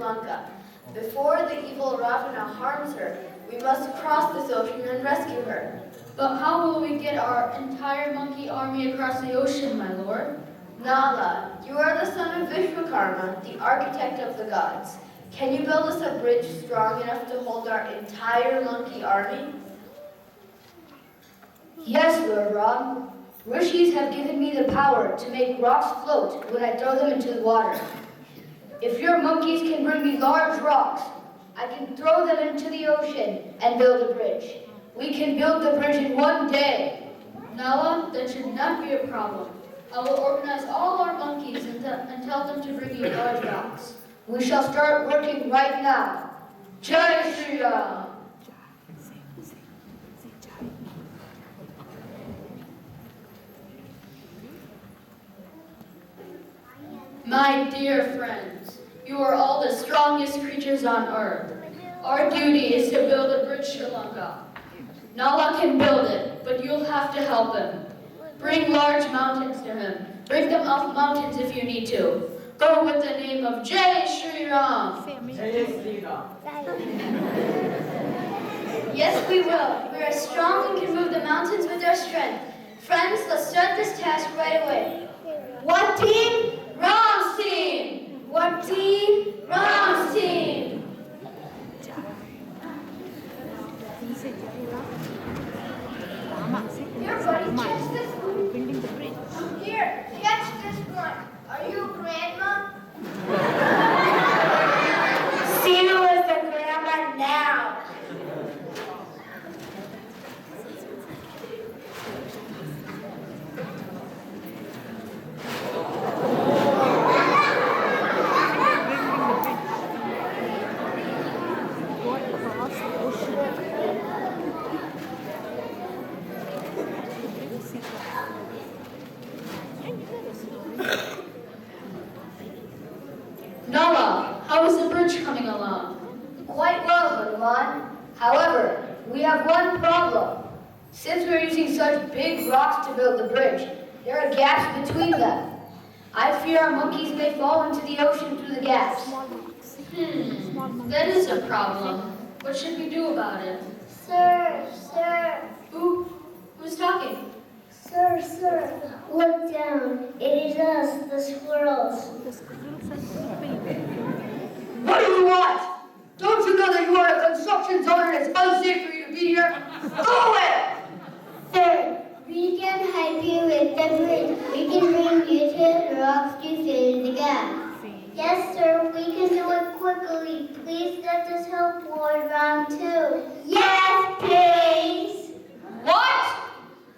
Lanka. Before the evil Ravana harms her, we must cross this ocean and rescue her. But how will we get our entire monkey army across the ocean, my lord? Nala, you are the son of Vishwakarma, the architect of the gods. Can you build us a bridge strong enough to hold our entire monkey army? Yes, Lord Ram. Rishis have given me the power to make rocks float when I throw them into the water. If your monkeys can bring me large rocks, I can throw them into the ocean and build a bridge. We can build the bridge in one day. Nala, that should not be a problem. I will organize all our monkeys and tell them to bring you large rocks. We shall start working right now. Jai Shri Ram! My dear friends, you are all the strongest creatures on earth. Our duty is to build a bridge to Lanka. Nala can build it, but you'll have to help him. Bring large mountains to him. Bring them up mountains if you need to. Go with the name of Jai Shri Ram. Jai Shri Ram. Yes, we will. We are strong and can move the mountains with our strength. Friends, let's start this task right away. What team? Ram's team! What team? Ram's team! Here, buddy, catch this one. Here, catch this one. Are you Grandma? See who is the grandma now. Nala, how is the bridge coming along? Quite well, Hanuman. However, we have one problem. Since we're using such big rocks to build the bridge, there are gaps between them. I fear our monkeys may fall into the ocean through the gaps. That is a problem. What should we do about it? Sir, Who's talking? sir, look down. It is us, the squirrels. What do you want? Don't you know that you are a construction zone and it's unsafe for you to be here? Go away! Sir, we can help you with the bridge. We can bring you to the rocks to fill the gap. Yes, sir, we can do it quickly. Please let us help Lord Ram too. Yes, please. What?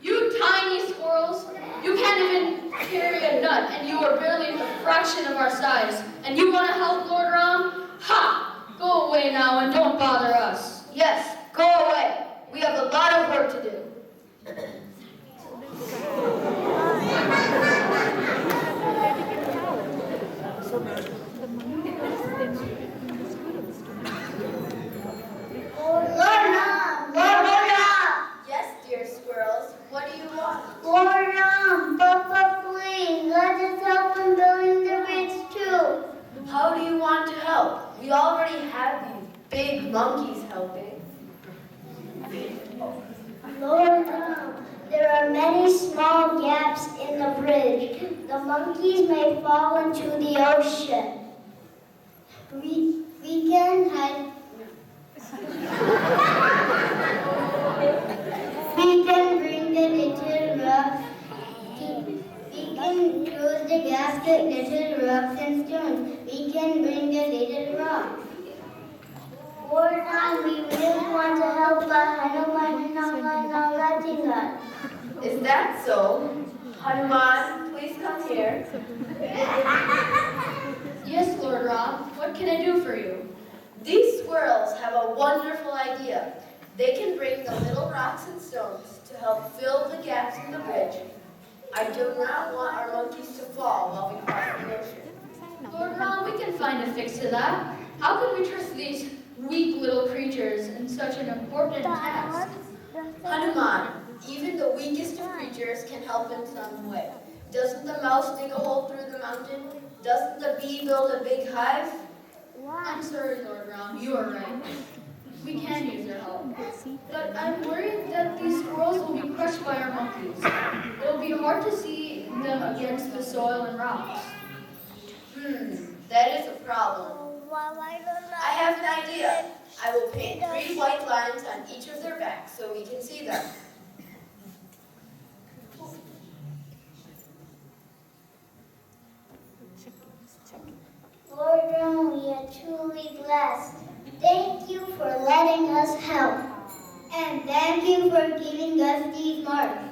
You tiny squirrels? You can't even carry a nut, and you are barely a fraction of our size. And you want to help Lord Ram? Ha! Go away now and don't bother us. Yes, go away. We have a lot of work to do. Lord Ram! Yes, dear squirrels. What do you want? Lord Ram, Papa, please, let us help in building the bridge too. How do you want to help? We already have these big monkeys helping. Lord Ram, there are many small gaps in the bridge. The monkeys may fall into the ocean. We can help. We can bring the little rocks. We can close the gaps with little rocks and stones. We can bring the little rocks. Lord Ram, we really want to help, but Hanuman is not letting us. Is that so? Hanuman, please come here. Yes, Lord Ram. What can I do for you? These squirrels have a wonderful idea. They can bring the little rocks and stones to help fill the gaps in the bridge. I do not want our monkeys to fall while we cross the ocean. Lord Ram, we can find a fix to that. How can we trust these weak little creatures in such an important task? Hanuman, even the weakest of creatures can help in some way. Doesn't the mouse dig a hole through the mountain? Doesn't the bee build a big hive? I'm sorry, Lord Ram, you are right. We can use your help. But I'm worried that these squirrels will be crushed by our monkeys. It will be hard to see them against the soil and rocks. That is a problem. I have an idea. I will paint 3 white lines on each of their backs so we can see them. Lord Rama, we are truly blessed. Thank you for letting us help. And thank you for giving us these marks.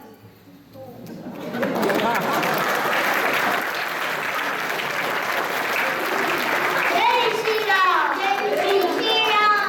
Jai Shri Ram! Jai Shri Ram!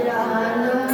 Rama,